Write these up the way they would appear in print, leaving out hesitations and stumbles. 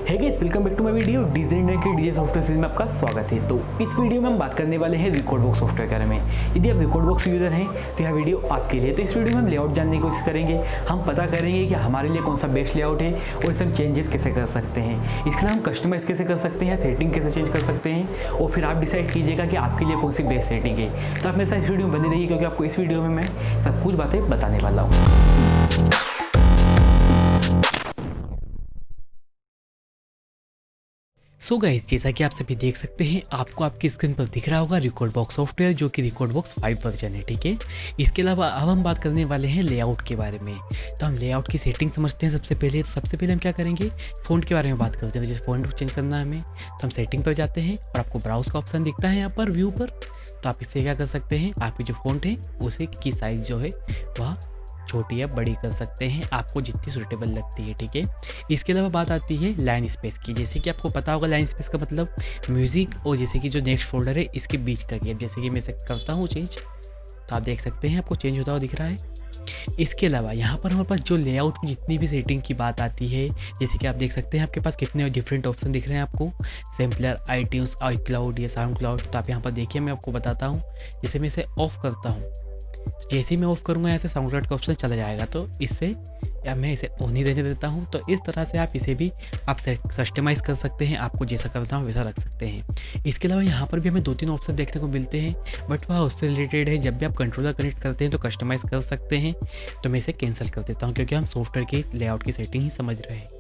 है guys, welcome back to my video design के DJ software series में आपका स्वागत है। तो इस वीडियो में हम बात करने वाले हैं रिकॉर्डबॉक्स सॉफ्टवेयर के बारे में। यदि आप रिकॉर्डबॉक्स यूजर हैं तो यह वीडियो आपके लिए। तो इस वीडियो में हम लेआउट जानने की कोशिश करेंगे। हम पता करेंगे कि हमारे लिए कौन सा बेस्ट लेआउट है और इसे हम चेंजेस कैसे कर सकते हैं, इसके लिए हम कस्टमाइज कैसे कर सकते हैं, सेटिंग कैसे चेंज कर सकते हैं, और फिर आप डिसाइड कीजिएगा कि आपके लिए कौन सी बेस्ट सेटिंग है। तो आप मेरे साथ इस वीडियो में बने रहिए, क्योंकि आपको इस वीडियो में मैं सब कुछ बातें बताने वाला हूँ। सो गाइस, जैसा कि आप सभी देख सकते हैं, आपको आपकी स्क्रीन पर दिख रहा होगा रिकॉर्डबॉक्स सॉफ्टवेयर, जो कि रिकॉर्डबॉक्स 5 वर्जन है। ठीक है, इसके अलावा अब हम बात करने वाले हैं लेआउट के बारे में। तो हम लेआउट की सेटिंग समझते हैं सबसे पहले। तो सबसे पहले हम क्या करेंगे, फ़ॉन्ट के बारे में बात करते हैं। तो जैसे फ़ॉन्ट चेंज करना है हमें, तो हम सेटिंग पर जाते हैं और आपको ब्राउज का ऑप्शन दिखता है यहाँ पर व्यू पर। तो आप इससे क्या कर सकते हैं, आपकी जो फ़ॉन्ट है उसे की साइज़ जो है वह छोटी या बड़ी कर सकते हैं, आपको जितनी सूटेबल लगती है। ठीक है, इसके अलावा बात आती है लाइन स्पेस की। जैसे कि आपको पता होगा लाइन स्पेस का मतलब म्यूज़िक और जैसे कि जो नेक्स्ट फोल्डर है इसके बीच का गैप। जैसे कि मैं इसे करता हूँ चेंज, तो आप देख सकते हैं आपको चेंज होता हुआ दिख रहा है। इसके अलावा यहाँ पर हमारे पास जो लेआउट में जितनी भी सेटिंग की बात आती है, जैसे कि आप देख सकते हैं आपके पास कितने डिफरेंट ऑप्शन दिख रहे हैं आपको, सैम्पलर, आईट्यून्स, आईक्लाउड या साउंड क्लाउड। तो आप यहाँ पर देखिए, मैं आपको बताता हूँ। जैसे मैं इसे ऑफ करता हूँ, जैसे ही मैं ऑफ करूँगा यहाँ से साउंड क्लाउड का ऑप्शन चला जाएगा। तो इससे या मैं इसे ऑन ही रहने देता हूँ। तो इस तरह से आप इसे भी आप कस्टमाइज़ कर सकते हैं, आपको जैसा करना हो वैसा रख सकते हैं। इसके अलावा यहाँ पर भी हमें 2-3 ऑप्शन देखने को मिलते हैं, बट वह उससे रिलेटेड है। जब भी आप कंट्रोलर कनेक्ट करते हैं तो कस्टमाइज़ कर सकते हैं। तो मैं इसे कैंसिल कर देता हूँ, क्योंकि हम सॉफ्टवेयर के लेआउट की सेटिंग ही समझ रहे हैं।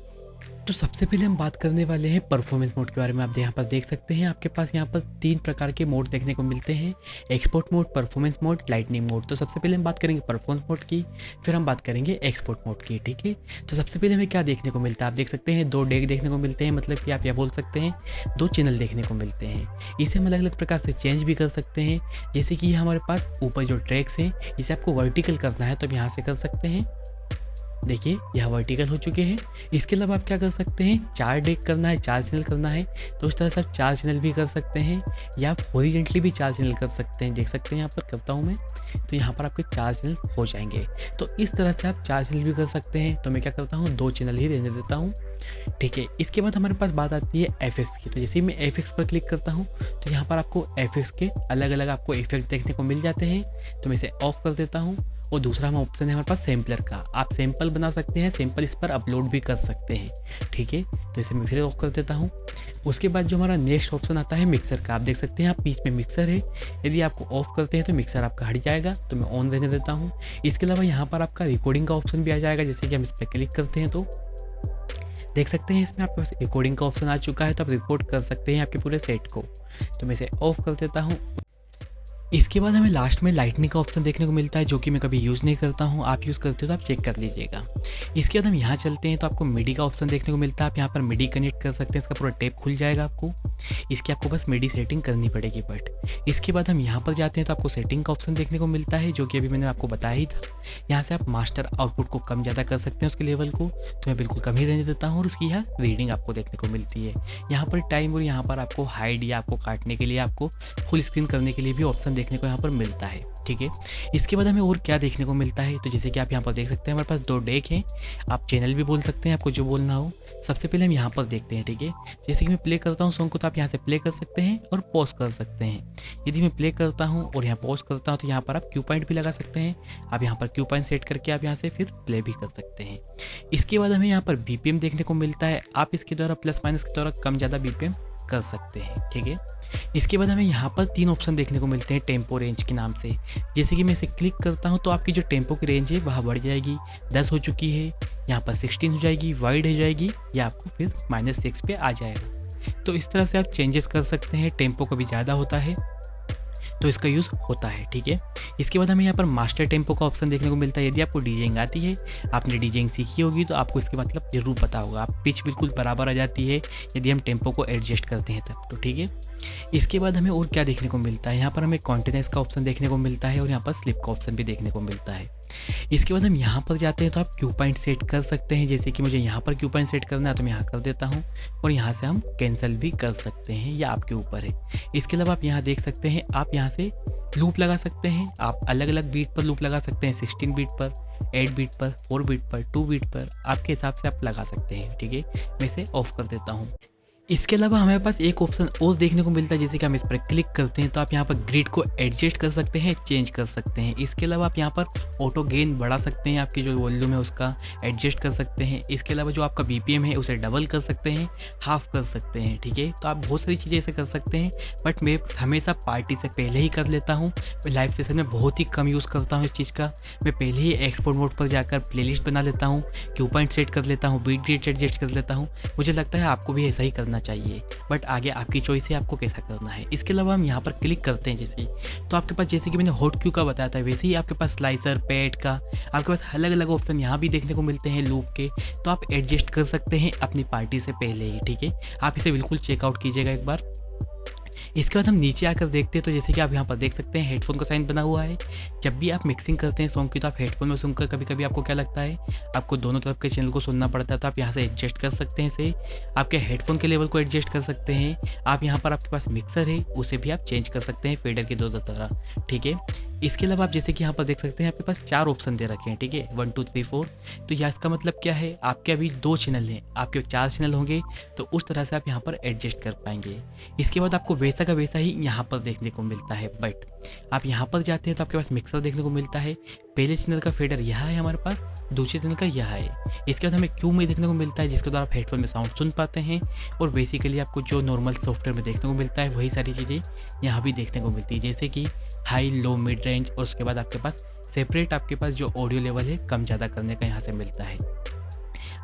तो सबसे पहले हम बात करने वाले हैं परफॉर्मेंस मोड के बारे में। आप यहाँ पर देख सकते हैं आपके पास यहाँ पर 3 प्रकार के मोड देखने को मिलते हैं, export mode, performance mode, lightning mode. तो सबसे पहले हम बात करेंगे परफॉर्मेंस मोड की, फिर हम बात करेंगे एक्सपोर्ट मोड की। ठीक है, तो सबसे पहले हमें क्या देखने को मिलता है, आप देख सकते हैं 2 डेक देखने को मिलते हैं, मतलब कि आप यह बोल सकते हैं 2 चैनल देखने को मिलते हैं। इसे हम अलग अलग प्रकार से चेंज भी कर सकते हैं। जैसे कि हमारे पास ऊपर जो ट्रैक्स हैं, इसे आपको वर्टिकल करना है तो आप यहाँ से कर सकते हैं। देखिए, यह वर्टिकल हो चुके हैं। इसके अलावा आप क्या कर सकते हैं, 4 डेक करना है, 4 चैनल करना है, तो उस तरह से आप 4 चैनल भी कर सकते हैं, या आप हॉरिजॉन्टली भी 4 चैनल कर सकते हैं। देख सकते हैं यहाँ पर करता हूँ मैं, तो यहाँ पर आपके 4 चैनल हो जाएंगे। तो इस तरह से आप 4 चैनल भी कर सकते हैं। तो मैं क्या करता हूँ, 2 चैनल ही रहने देता हूँ। ठीक है, इसके बाद हमारे पास बात आती है एफएक्स की। तो जैसे ही मैं एफएक्स पर क्लिक करता हूँ, तो यहाँ पर आपको एफएक्स के अलग अलग आपको इफेक्ट देखने को मिल जाते हैं। तो मैं इसे ऑफ कर देता हूँ। और दूसरा हम ऑप्शन है हमारे पास सैम्पलर का। आप सैंपल बना सकते हैं, सैंपल इस पर अपलोड भी कर सकते हैं। ठीक है, तो इसे मैं फिर ऑफ कर देता हूँ। उसके बाद जो हमारा नेक्स्ट ऑप्शन आता है मिक्सर का। आप देख सकते हैं आप बीच में मिक्सर है, यदि आपको ऑफ करते हैं तो मिक्सर आपका हट जाएगा। तो मैं ऑन रहने देता हूँ। इसके अलावा यहाँ पर आपका रिकॉर्डिंग का ऑप्शन भी आ जाएगा। जैसे कि हम इस पर क्लिक करते हैं तो देख सकते हैं इसमें आपके पास रिकॉर्डिंग का ऑप्शन आ चुका है, तो आप रिकॉर्ड कर सकते हैं आपके पूरे सेट को। तो मैं इसे ऑफ कर देता हूँ। इसके बाद हमें लास्ट में लाइटनिंग का ऑप्शन देखने को मिलता है, जो कि मैं कभी यूज़ नहीं करता हूँ। आप यूज़ करते हो तो आप चेक कर लीजिएगा। इसके बाद हम यहाँ चलते हैं तो आपको मिडी का ऑप्शन देखने को मिलता है। आप यहाँ पर मिडी कनेक्ट कर सकते हैं, इसका पूरा टैब खुल जाएगा आपको। इसकी आपको बस मिडी सेटिंग करनी पड़ेगी। बट इसके बाद हम यहाँ पर जाते हैं तो आपको सेटिंग का ऑप्शन देखने को मिलता है, जो कि अभी मैंने आपको बताया ही था। यहाँ से आप मास्टर आउटपुट को कम ज़्यादा कर सकते हैं, उसके लेवल को। तो मैं बिल्कुल कम ही रहने देता हूँ, और उसकी यहाँ रीडिंग आपको देखने को मिलती है। यहाँ पर टाइम और यहाँ पर आपको हाइड या आपको काटने के लिए, आपको फुल स्क्रीन करने के लिए भी ऑप्शन देखने को यहाँ पर मिलता है। ठीक है, इसके बाद हमें और क्या देखने को मिलता है, तो जैसे कि आप यहाँ पर देख सकते हैं हमारे पास 2 डेक हैं। आप चैनल भी बोल सकते हैं, आपको जो बोलना हो। सबसे पहले हम यहाँ पर देखते हैं। ठीक है, जैसे कि मैं प्ले करता हूँ सॉन्ग को, तो आप यहाँ से प्ले कर सकते हैं और पॉज कर सकते हैं। यदि मैं प्ले करता हूँ और यहाँ पॉज करता हूँ, तो यहाँ पर आप क्यू पॉइंट भी लगा सकते हैं। आप यहाँ पर क्यू पॉइंट सेट करके आप यहाँ से फिर प्ले भी कर सकते हैं। इसके बाद हमें यहाँ पर बीपीएम देखने को मिलता है। आप इसके द्वारा प्लस माइनस के द्वारा कम ज़्यादा बीपीएम कर सकते हैं। ठीक है, इसके बाद हमें यहाँ पर 3 ऑप्शन देखने को मिलते हैं टेम्पो रेंज के नाम से। जैसे कि मैं इसे क्लिक करता हूँ तो आपकी जो टेम्पो की रेंज है वह बढ़ जाएगी, 10 हो चुकी है, यहाँ पर 16 हो जाएगी, वाइड हो जाएगी, या आपको फिर -6 पे आ जाएगा। तो इस तरह से आप चेंजेस कर सकते हैं। टेम्पो कभी ज़्यादा होता है तो इसका यूज़ होता है। ठीक है, इसके बाद हमें यहाँ पर मास्टर टेम्पो का ऑप्शन देखने को मिलता है। यदि आपको डीजेइंग आती है, आपने डीजेइंग सीखी होगी, तो आपको इसके मतलब जरूर पता होगा। आप पिच बिल्कुल बराबर आ जाती है यदि हम टेम्पो को एडजस्ट करते हैं तब। तो ठीक है, इसके बाद हमें और क्या देखने को मिलता है, यहाँ पर हमें कॉन्टिन्यूस का ऑप्शन देखने को मिलता है, और यहाँ पर स्लिप का ऑप्शन भी देखने को मिलता है। इसके बाद हम यहाँ पर जाते हैं तो आप क्यू पॉइंट सेट कर सकते हैं। जैसे कि मुझे यहाँ पर क्यू पॉइंट सेट करना है तो मैं यहाँ कर देता हूँ, और यहाँ से हम कैंसिल भी कर सकते हैं, या आपके ऊपर है। इसके अलावा आप यहाँ देख सकते हैं, आप यहाँ से लूप लगा सकते हैं। आप अलग अलग बीट पर लूप लगा सकते हैं, 16 बीट पर, 8 बीट पर, 4 बीट पर, 2 बीट पर, आपके हिसाब से आप लगा सकते हैं। ठीक है, मैं इसे ऑफ कर देता हूँ। इसके अलावा हमारे पास एक ऑप्शन और देखने को मिलता है, जैसे कि हम इस पर क्लिक करते हैं तो आप यहाँ पर ग्रिड को एडजस्ट कर सकते हैं, चेंज कर सकते हैं। इसके अलावा आप यहाँ पर ऑटो गेन बढ़ा सकते हैं, आपकी जो वॉल्यूम है उसका एडजस्ट कर सकते हैं। इसके अलावा जो आपका BPM है उसे डबल कर सकते हैं, हाफ कर सकते हैं। ठीक है, तो आप बहुत सारी चीज़ें ऐसे कर सकते हैं, बट मैं हमेशा पार्टी से पहले ही कर लेता हूँ। मैं लाइव सेशन में बहुत ही कम यूज़ करता हूँ इस चीज़ का। मैं पहले ही एक्सपोर्ट मोड पर जाकर प्लेलिस्ट बना लेता हूँ, क्यू पॉइंट सेट कर लेता हूँ, बीट ग्रिड एडजस्ट कर लेता हूँ। मुझे लगता है आपको भी ऐसा ही करना चाहिए, बट आगे आपकी चॉइस है आपको कैसा करना है। इसके अलावा हम यहाँ पर क्लिक करते हैं जैसे, तो आपके पास जैसे कि मैंने हॉट क्यू का बताया था, वैसे ही आपके पास स्लाइसर, पैड का आपके पास अलग अलग ऑप्शन यहाँ भी देखने को मिलते हैं लूप के, तो आप एडजस्ट कर सकते हैं अपनी पार्टी से पहले ही। ठीक है, आप इसे बिल्कुल चेकआउट कीजिएगा एक बार। इसके बाद हम नीचे आकर देखते हैं, तो जैसे कि आप यहाँ पर देख सकते हैं हेडफोन का साइन बना हुआ है। जब भी आप मिक्सिंग करते हैं सॉन्ग की, तो आप हेडफोन में सुनकर कभी कभी आपको क्या लगता है, आपको दोनों तरफ के चैनल को सुनना पड़ता है, तो आप यहाँ से एडजस्ट कर सकते हैं इसे। आपके हेडफोन के लेवल को एडजस्ट कर सकते हैं आप। यहाँ पर आपके पास मिक्सर है, उसे भी आप चेंज कर सकते हैं फेडर के दोनों तरह। ठीक है, इसके अलावा आप जैसे कि यहाँ पर देख सकते हैं आपके पास 4 ऑप्शन दे रखे हैं। ठीक है, 1 2 3 4। तो यह इसका मतलब क्या है, आपके अभी 2 चैनल हैं, आपके 4 चैनल होंगे, तो उस तरह से आप यहाँ पर एडजस्ट कर पाएंगे। इसके बाद आपको वैसा का वैसा ही यहाँ पर देखने को मिलता है, बट आप यहाँ पर जाते हैं तो आपके पास मिक्सर देखने को मिलता है। पहले चैनल का फेडर यह है हमारे पास, दूसरे चैनल का यह है। इसके बाद हमें क्यू में देखने को मिलता है, जिसके द्वारा आप हेडफोन में साउंड सुन पाते हैं। और बेसिकली आपको जो नॉर्मल सॉफ्टवेयर में देखने को मिलता है वही सारी चीज़ें यहाँ भी देखने को मिलती है, जैसे कि हाई, लो, मिड रेंज। और उसके बाद आपके पास सेपरेट आपके पास जो ऑडियो लेवल है कम ज़्यादा करने का यहाँ से मिलता है।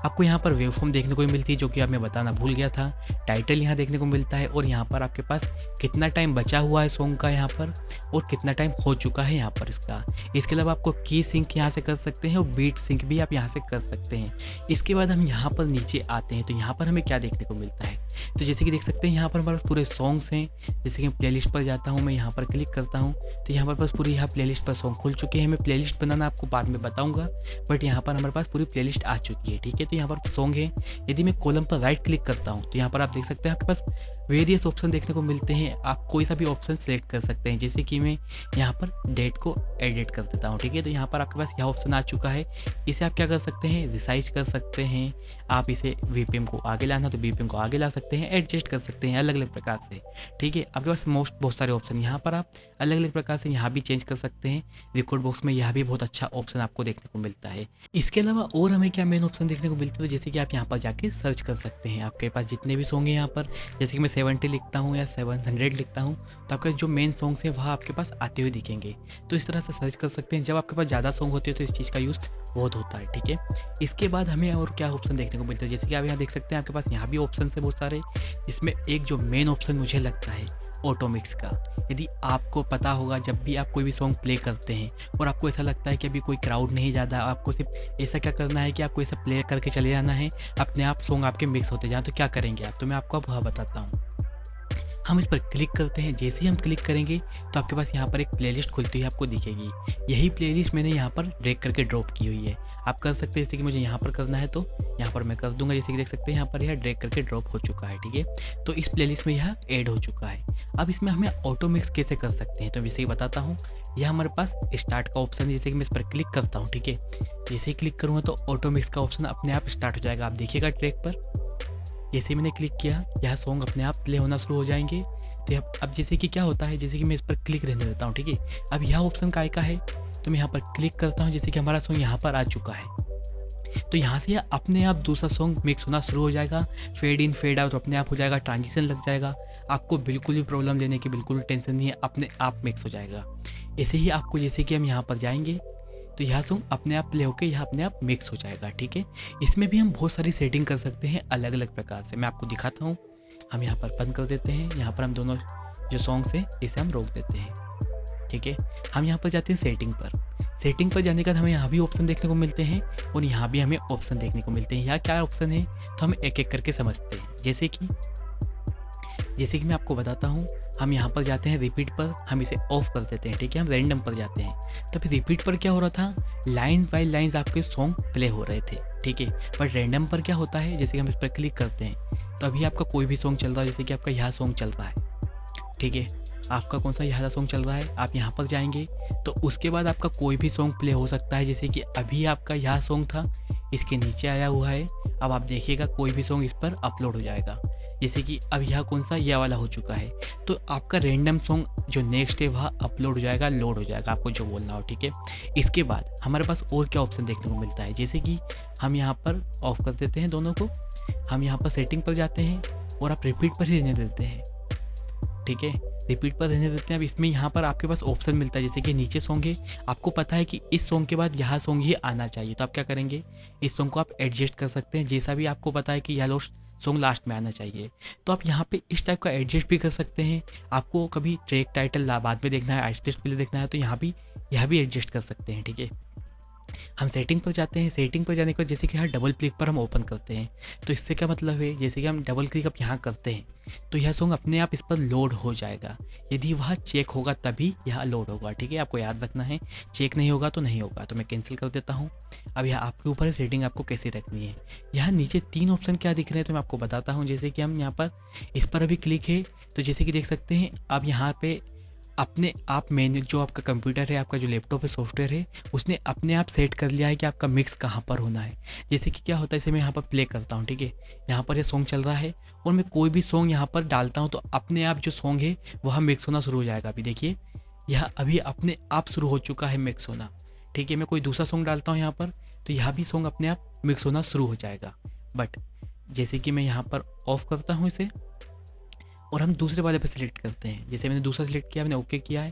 आपको यहाँ पर वेवफॉर्म देखने को भी मिलती है, जो कि आप मैं बताना भूल गया था। टाइटल यहाँ देखने को मिलता है, और यहाँ पर आपके पास कितना टाइम बचा हुआ है सॉन्ग का यहाँ पर, और कितना टाइम हो चुका है यहाँ पर इसका। इसके अलावा आपको की सिंक यहाँ से कर सकते हैं, और बीट सिंक भी आप यहाँ से कर सकते हैं। इसके बाद हम यहाँ पर नीचे आते हैं, तो यहाँ पर हमें क्या देखने को मिलता है, तो जैसे कि देख सकते हैं यहाँ पर हमारे पास पूरे सॉन्ग्स हैं। जैसे कि प्लेलिस्ट पर जाता हूँ, मैं यहाँ पर क्लिक करता हूँ, तो यहाँ पर पास पूरी यहाँ प्लेलिस्ट पर सॉन्ग खुल चुके हैं। मैं प्लेलिस्ट बनाना आपको बाद में बताऊँगा, बट यहाँ पर हमारे पास पूरी प्लेलिस्ट आ चुकी है। ठीक है, तो यहाँ पर सॉन्ग है। यदि मैं कॉलम पर राइट क्लिक करता हूँ, तो यहाँ पर आप देख सकते हैं आपके पास वेरियस ऑप्शन देखने को मिलते हैं। आप कोई सा भी ऑप्शन सेलेक्ट कर सकते हैं, जैसे कि मैं यहाँ पर डेट को एडिट कर देता हूँ। ठीक है, तो यहाँ पर आपके पास यह ऑप्शन आ चुका है। इसे आप क्या कर सकते हैं, रिसाइज कर सकते हैं। आप इसे BPM को आगे लाना तो BPM को आगे ला सकते हैं, एडजस्ट कर सकते हैं अलग अलग प्रकार से। ठीक है, आपके पास बहुत सारे ऑप्शन यहाँ पर आप अलग अलग प्रकार से यहाँ भी चेंज कर सकते हैं। रिकॉर्ड बॉक्स में यह भी बहुत अच्छा ऑप्शन आपको देखने को मिलता है। इसके अलावा और हमें क्या मेन ऑप्शन देखने को मिलता है, तो जैसे कि आप यहाँ पर जाके सर्च कर सकते हैं। आपके पास जितने भी सॉन्ग हैं यहाँ पर, जैसे कि मैं 70 लिखता हूँ या 700 लिखता हूँ, तो आपके जो मेन सॉन्ग्स हैं वह आपके पास आते हुए दिखेंगे। तो इस तरह से सर्च कर सकते हैं। जब आपके पास ज़्यादा सॉन्ग होते हैं तो इस चीज़ का यूज़ बहुत होता है। ठीक है, इसके बाद हमें और क्या ऑप्शन देखने को मिलता है, जैसे कि आप यहाँ देख सकते हैं आपके पास यहाँ भी ऑप्शन है बहुत सारे। इसमें एक जो मेन ऑप्शन मुझे लगता है ऑटो मिक्स का। यदि आपको पता होगा, जब भी आप कोई भी सॉन्ग प्ले करते हैं और आपको ऐसा लगता है कि अभी कोई क्राउड नहीं ज़्यादा, आपको सिर्फ ऐसा क्या करना है कि आपको ऐसा प्ले करके चले जाना है, अपने आप सॉन्ग आपके मिक्स होते जाएं, तो क्या करेंगे आप, तो मैं आपको अब वह बताता हूँ। हम इस पर क्लिक करते हैं। जैसे ही हम क्लिक करेंगे तो आपके पास यहाँ पर एक प्लेलिस्ट खुलती हुई आपको दिखेगी। यही प्लेलिस्ट मैंने यहाँ पर ड्रैग करके ड्रॉप की हुई है। आप कर सकते हैं, जैसे कि मुझे यहाँ पर करना है तो यहाँ पर मैं कर दूंगा। जैसे कि देख सकते हैं यहाँ पर यह ड्रैग करके ड्रॉप हो चुका है। ठीक है, तो इस प्लेलिस्ट में यह ऐड हो चुका है। अब इसमें हमें ऑटो मिक्स कैसे कर सकते हैं, तो जैसे ही बताता हूँ। यह हमारे पास स्टार्ट का ऑप्शन है, जैसे कि मैं इस पर क्लिक करता हूँ। ठीक है, जैसे ही क्लिक करूँगा तो ऑटो मिक्स का ऑप्शन अपने आप स्टार्ट हो जाएगा। आप देखिएगा ट्रैक पर, जैसे ही मैंने क्लिक किया यह सॉन्ग अपने आप प्ले होना शुरू हो जाएंगे। तो अब जैसे कि क्या होता है, जैसे कि मैं इस पर क्लिक रहने देता हूँ। ठीक है, अब यह ऑप्शन काय का है, तो मैं यहाँ पर क्लिक करता हूँ। जैसे कि हमारा सॉन्ग यहाँ पर आ चुका है, तो यहाँ से यह अपने आप दूसरा सॉन्ग मिक्स होना शुरू हो जाएगा। फेड इन फेड आउट अपने आप हो जाएगा, ट्रांजिशन लग जाएगा। आपको बिल्कुल भी प्रॉब्लम लेने की बिल्कुल टेंशन नहीं है, अपने आप मिक्स हो जाएगा। ऐसे ही आपको, जैसे कि हम यहाँ पर जाएंगे तो यह सॉन्ग अपने आप प्ले होकर यह अपने आप मिक्स हो जाएगा। ठीक है, इसमें भी हम बहुत सारी सेटिंग कर सकते हैं अलग अलग प्रकार से। मैं आपको दिखाता हूँ। हम यहाँ पर बंद कर देते हैं। यहाँ पर हम दोनों जो सॉन्ग्स हैं इसे हम रोक देते हैं। ठीक है, हम यहाँ पर जाते हैं सेटिंग पर। सेटिंग पर जाने के बाद हमें यहाँ भी ऑप्शन देखने को मिलते हैं और यहाँ भी हमें ऑप्शन देखने को मिलते हैं। यहाँ क्या ऑप्शन है तो हम एक एक करके समझते हैं। जैसे कि मैं आपको बताता हूँ। हम यहाँ पर जाते हैं रिपीट पर, हम इसे ऑफ कर देते हैं। ठीक है, हम रैंडम पर जाते हैं। तो फिर रिपीट पर क्या हो रहा था, लाइन बाय लाइन्स आपके सॉन्ग प्ले हो रहे थे। ठीक है, पर रैंडम पर क्या होता है, जैसे कि हम इस पर क्लिक करते हैं तो अभी आपका कोई भी सॉन्ग चल रहा है। जैसे कि आपका यह सॉन्ग चल रहा है। ठीक है, आपका कौन सा ये वाला सॉन्ग चल रहा है, आप यहाँ पर जाएंगे तो उसके बाद आपका कोई भी सॉन्ग प्ले हो सकता है। जैसे कि अभी आपका यह सॉन्ग था, इसके नीचे आया हुआ है, अब आप देखिएगा कोई भी सॉन्ग इस पर अपलोड हो जाएगा। जैसे कि अब यह कौन सा यह वाला हो चुका है, तो आपका रैंडम सॉन्ग जो नेक्स्ट है वह अपलोड हो जाएगा, लोड हो जाएगा, आपको जो बोलना हो, ठीक है। इसके बाद हमारे पास और क्या ऑप्शन देखने को मिलता है, जैसे कि हम यहाँ पर ऑफ कर देते हैं दोनों को, हम यहाँ पर सेटिंग पर जाते हैं और आप रिपीट पर ही रहने देते हैं, ठीक है, रिपीट पर रहने देते हैं। अब इसमें यहाँ पर आपके पास ऑप्शन मिलता है, जैसे कि नीचे सॉन्ग है, आपको पता है कि इस सॉन्ग के बाद यह सॉन्ग ही आना चाहिए, तो आप क्या करेंगे, इस सॉन्ग को आप एडजस्ट कर सकते हैं, जैसा भी आपको पता है कि यह सॉन्ग लास्ट में आना चाहिए। तो आप यहाँ पे इस टाइप का एडजस्ट भी कर सकते हैं। आपको कभी ट्रैक टाइटल बाद में देखना है, आर्टिस्ट पहले देखना है, तो यहाँ भी यह भी एडजस्ट कर सकते हैं, ठीक है। हम सेटिंग पर जाते हैं, सेटिंग पर जाने के बाद जैसे कि यहाँ डबल क्लिक पर हम ओपन करते हैं, तो इससे क्या मतलब है, जैसे कि हम डबल क्लिक अब यहाँ करते हैं तो यह सॉन्ग अपने आप इस पर लोड हो जाएगा। यदि वह चेक होगा तभी यह लोड होगा, ठीक है, आपको याद रखना है, चेक नहीं होगा तो नहीं होगा। तो मैं कैंसिल कर देता हूँ। अब यह आपके ऊपर है सेटिंग आपको कैसे रखनी है। यहाँ नीचे 3 ऑप्शन क्या दिख रहे हैं तो मैं आपको बताता हूँ। जैसे कि हम यहाँ पर इस पर अभी क्लिक है, तो जैसे कि देख सकते हैं अब यहाँ पे अपने आप मेन्यू, जो आपका कंप्यूटर है, आपका जो लैपटॉप है, सॉफ्टवेयर है, उसने अपने आप सेट कर लिया है कि आपका मिक्स कहाँ पर होना है। जैसे कि क्या होता है, इसे मैं यहाँ पर प्ले करता हूँ, ठीक है, यहाँ पर ये सॉन्ग चल रहा है और मैं कोई भी सॉन्ग यहाँ पर डालता हूँ तो अपने आप जो सॉन्ग है वह मिक्स होना शुरू हो जाएगा। अभी देखिए यह अभी अपने आप शुरू हो चुका है मिक्स होना, ठीक है। मैं कोई दूसरा सॉन्ग डालता हूँ यहाँ पर तो यह भी सॉन्ग अपने आप मिक्स होना शुरू हो जाएगा। बट जैसे कि मैं यहाँ पर ऑफ करता हूँ इसे और हम दूसरे वाले पर सिलेक्ट करते हैं, जैसे मैंने दूसरा सिलेक्ट किया, मैंने ओके किया है,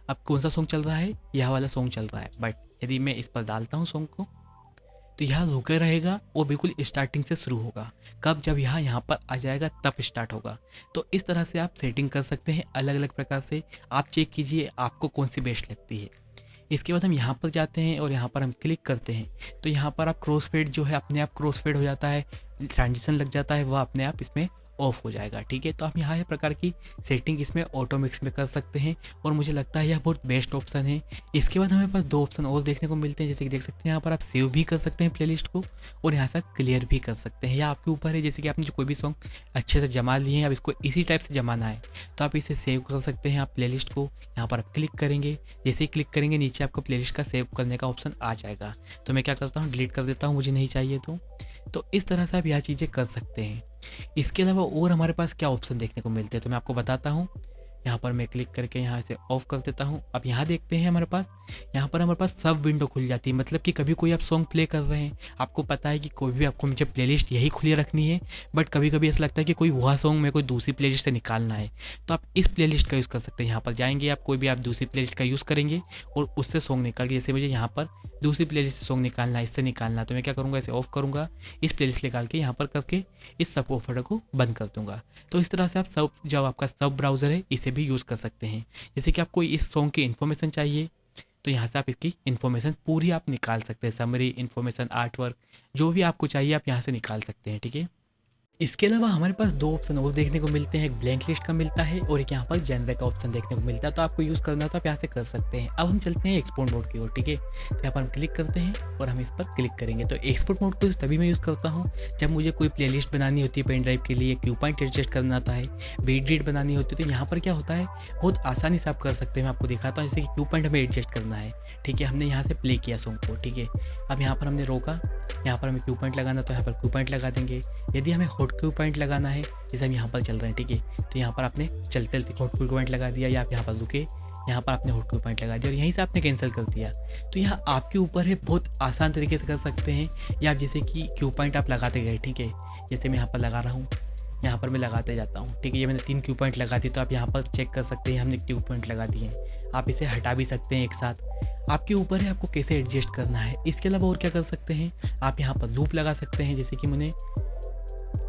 अब कौन सा सॉन्ग चल रहा है, यह वाला सॉन्ग चल रहा है। बट यदि मैं इस पर डालता हूँ सॉन्ग को तो यह रुके रहेगा और बिल्कुल स्टार्टिंग से शुरू होगा। कब, जब यहाँ पर आ जाएगा तब स्टार्ट होगा। तो इस तरह से आप सेटिंग कर सकते हैं अलग अलग प्रकार से। आप चेक कीजिए आपको कौन सी बेस्ट लगती है। इसके बाद हम यहाँ पर जाते हैं और यहाँ पर हम क्लिक करते हैं तो यहाँ पर आप क्रॉस फेड जो है अपने आप क्रॉस फेड हो जाता है, ट्रांजिशन लग जाता है, वह अपने आप इसमें ऑफ हो जाएगा, ठीक है। तो आप यहाँ प्रकार की सेटिंग इसमें ऑटो मिक्स में कर सकते हैं और मुझे लगता है यह बहुत बेस्ट ऑप्शन है। इसके बाद हमें पास 2 ऑप्शन और देखने को मिलते हैं, जैसे कि देख सकते हैं यहाँ पर आप सेव भी कर सकते हैं प्लेलिस्ट को और यहाँ से आप क्लियर भी कर सकते हैं, या आपके ऊपर है। जैसे कि आपने जो कोई भी सॉन्ग अच्छे से जमा लिए हैं, अब इसको इसी टाइप से जमाना है तो आप इसे सेव कर सकते हैं। आप प्लेलिस्ट को यहाँ पर आप क्लिक करेंगे, जैसे ही क्लिक करेंगे नीचे आपको प्लेलिस्ट का सेव करने का ऑप्शन आ जाएगा। तो मैं क्या करता हूँ, डिलीट कर देता हूँ, मुझे नहीं चाहिए तो इस तरह से आप यह चीज़ें कर सकते हैं। इसके अलावा और हमारे पास क्या ऑप्शन देखने को मिलते हैं तो मैं आपको बताता हूँ। यहाँ पर मैं क्लिक करके यहाँ से ऑफ कर देता हूँ। अब यहाँ देखते हैं हमारे पास, यहाँ पर हमारे पास सब विंडो खुल जाती है। मतलब कि कभी कोई आप सॉन्ग प्ले कर रहे हैं, आपको पता है कि कोई भी आपको मुझे प्लेलिस्ट यही खुली रखनी है, बट कभी कभी ऐसा लगता है कि कोई वह सॉन्ग मेरे को दूसरी प्लेलिस्ट से निकालना है, तो आप इस प्लेलिस्ट का यूज़ कर सकते हैं। यहाँ पर जाएंगे, आप कोई भी आप दूसरी प्लेलिस्ट का यूज़ करेंगे और उससे सॉन्ग निकाल के, जैसे मुझे यहाँ पर दूसरी प्लेलिस्ट से सॉन्ग निकालना है, इससे निकालना है, तो मैं क्या करूँगा, इसे ऑफ करूँगा, इस प्लेलिस्ट निकाल के यहाँ पर करके इस सब ऑफर को बंद कर दूँगा। तो इस तरह से आप सब, जो आपका सब ब्राउज़र है, इसे भी यूज़ कर सकते हैं। जैसे कि आपको इस सॉन्ग की इन्फॉर्मेशन चाहिए तो यहाँ से आप इसकी इन्फॉर्मेशन पूरी आप निकाल सकते हैं, समरी, इन्फॉर्मेशन, आर्ट वर्क, जो भी आपको चाहिए आप यहाँ से निकाल सकते हैं, ठीक है। इसके अलावा हमारे पास 2 ऑप्शन और देखने को मिलते हैं, एक ब्लैंक लिस्ट का मिलता है और एक यहाँ पर जेनर का ऑप्शन देखने को मिलता है। तो आपको यूज़ करना है तो आप यहाँ से कर सकते हैं। अब हम चलते हैं एक्सपोर्ट मोड की ओर, ठीक है। तो यहाँ पर हम क्लिक करते हैं और हम इस पर क्लिक करेंगे। तो एक्सपोर्ट मोड को तभी मैं यूज़ करता हूँ जब मुझे कोई प्लेलिस्ट बनानी होती है पेन ड्राइव के लिए, क्यू पॉइंट एडजस्ट करना होता है, बीट रीड बनानी होती है। तो यहाँ पर क्या होता है, बहुत आसानी से आप कर सकते हैं। मैं आपको दिखाता हूँ, जैसे कि क्यू पॉइंट हमें एडजस्ट करना है, ठीक है। हमने यहाँ से प्ले किया सॉन्ग को, ठीक है। अब यहाँ पर हमने रोका, यहाँ पर हमें क्यू पॉइंट लगाना तो यहाँ पर क्यू पॉइंट लगा देंगे। यदि हमें हॉट क्यू पॉइंट लगाना है, जैसे हम यहाँ पर चल रहे हैं, ठीक है, तो यहाँ पर आपने चलते चलते हॉट क्यू पॉइंट लगा दिया, या आप यहाँ पर रुके, यहाँ पर आपने हॉट क्यू पॉइंट लगा दिया और यहीं से आपने कैंसिल कर दिया। तो यहाँ आपके ऊपर है, बहुत आसान तरीके से कर सकते हैं। या आप जैसे कि क्यू पॉइंट आप लगाते गए, ठीक है, जैसे मैं यहाँ पर लगा रहा हूँ, यहाँ पर मैं लगाते जाता हूँ, ठीक है। ये मैंने 3 क्यू पॉइंट लगा दी, तो आप यहाँ पर चेक कर सकते हैं हमने क्यू पॉइंट लगा दिए हैं। आप इसे हटा भी सकते हैं एक साथ, आपके ऊपर है आपको कैसे एडजस्ट करना है। इसके अलावा और क्या कर सकते हैं, आप यहाँ पर लूप लगा सकते हैं। जैसे कि मुझे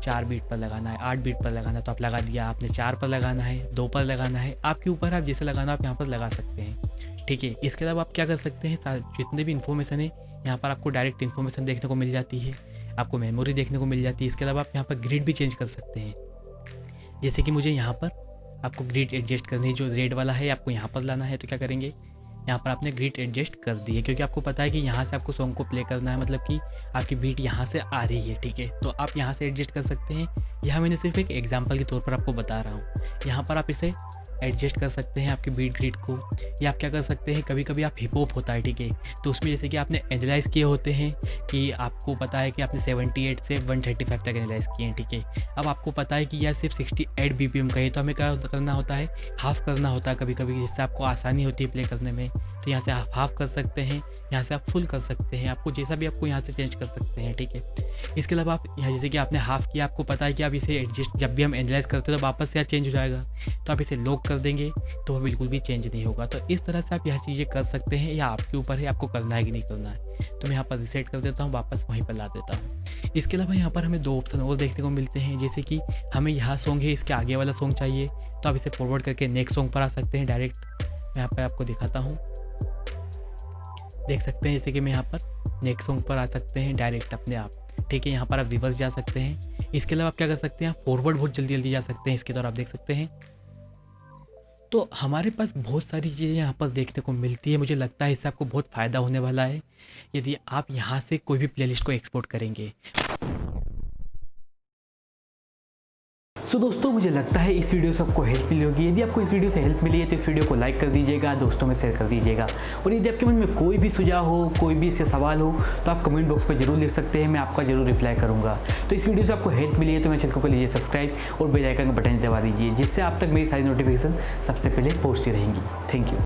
4 बीट पर लगाना है, 8 बीट पर लगाना है, तो आप लगा दिया। आपने 4 पर लगाना है, 2 पर लगाना है, आपके ऊपर आप जैसे लगाना आप यहाँ पर लगा सकते हैं, ठीक है। इसके अलावा आप क्या कर सकते हैं, जितने भी इन्फॉर्मेशन है यहाँ पर आपको डायरेक्ट इन्फॉर्मेशन देखने को मिल जाती है, आपको मेमोरी देखने को मिल जाती है। इसके अलावा आप यहाँ पर ग्रिड भी चेंज कर सकते हैं। जैसे कि मुझे यहाँ पर आपको ग्रिड एडजस्ट करनी है, जो रेड वाला है आपको यहाँ पर लाना है, तो क्या करेंगे, यहाँ पर आपने ग्रिड एडजस्ट कर दी है, क्योंकि आपको पता है कि यहाँ से आपको सॉन्ग को प्ले करना है, मतलब कि आपकी बीट यहाँ से आ रही है, ठीक है। तो आप यहाँ से एडजस्ट कर सकते हैं। यहाँ मैंने सिर्फ एक एग्जांपल के तौर पर आपको बता रहा हूँ। यहाँ पर आप इसे एडजस्ट कर सकते हैं आपके बीट ग्रिड को, या आप क्या कर सकते हैं, कभी कभी आप हिप हॉप होता है, ठीक है, तो उसमें जैसे कि आपने एनालाइज़ किए होते हैं कि आपको पता है कि आपने 78 से 135 तक एनालाइज़ किए हैं, ठीक है। अब आपको पता है कि यह सिर्फ 68 BPM का है, तो हमें क्या करना होता है, हाफ़ करना होता है कभी कभी, जिससे आपको आसानी होती है प्ले करने में। तो यहाँ से आप हाफ़ कर सकते हैं, यहाँ से आप फुल कर सकते हैं, आपको जैसा भी आपको यहाँ से चेंज कर सकते हैं, ठीक है। इसके अलावा आप यहाँ जैसे कि आपने हाफ़ किया, आपको पता है कि आप इसे एडजस्ट जब भी हम एनालाइज़ करते हैं तो वापस से चेंज हो जाएगा, तो आप इसे लॉक कर देंगे तो वह बिल्कुल भी चेंज नहीं होगा। तो इस तरह से आप यह चीज़ें कर सकते हैं, या आपके ऊपर है आपको करना है कि नहीं करना है। तो मैं यहाँ पर रीसेट कर देता हूँ, वापस वहीं पर ला देता हूँ। इसके अलावा यहाँ पर हमें 2 ऑप्शन और देखने को मिलते हैं, जैसे कि हमें यहाँ सॉन्ग है, इसके आगे वाला सॉन्ग चाहिए, तो आप इसे फॉरवर्ड करके नेक्स्ट सॉन्ग पर आ सकते हैं डायरेक्ट। मैं यहाँ पर आपको दिखाता हूँ, देख सकते हैं जैसे कि मैं यहाँ पर नेक्स्ट सॉन्ग पर आ सकते हैं डायरेक्ट अपने आप, ठीक है। यहाँ पर आप रिवर्स जा सकते हैं। इसके अलावा आप क्या कर सकते हैं, आप फॉरवर्ड बहुत जल्दी जल्दी जा सकते हैं, इसके द्वारा आप देख सकते हैं। तो हमारे पास बहुत सारी चीज़ें यहाँ पर देखने को मिलती है, मुझे लगता है इससे आपको बहुत फ़ायदा होने वाला है यदि आप यहाँ से कोई भी प्लेलिस्ट को एक्सपोर्ट करेंगे। सो दोस्तों, मुझे लगता है इस वीडियो से आपको हेल्प मिली होगी। यदि आपको इस वीडियो से हेल्प मिली है तो इस वीडियो को लाइक कर दीजिएगा, दोस्तों में शेयर कर दीजिएगा, और यदि आपके मन में कोई भी सुझाव हो, कोई भी इससे सवाल हो, तो आप कमेंट बॉक्स पर जरूर लिख सकते हैं, मैं आपका जरूर रिप्लाई करूँगा। तो इस वीडियो से आपको हेल्प मिली है तो मेरे चैनल को लीजिए सब्सक्राइब और बेल आइकन का बटन दबा दीजिए, जिससे आप तक मेरी सारी नोटिफिकेशन सबसे पहले पहुँचती रहेंगी। Thank you.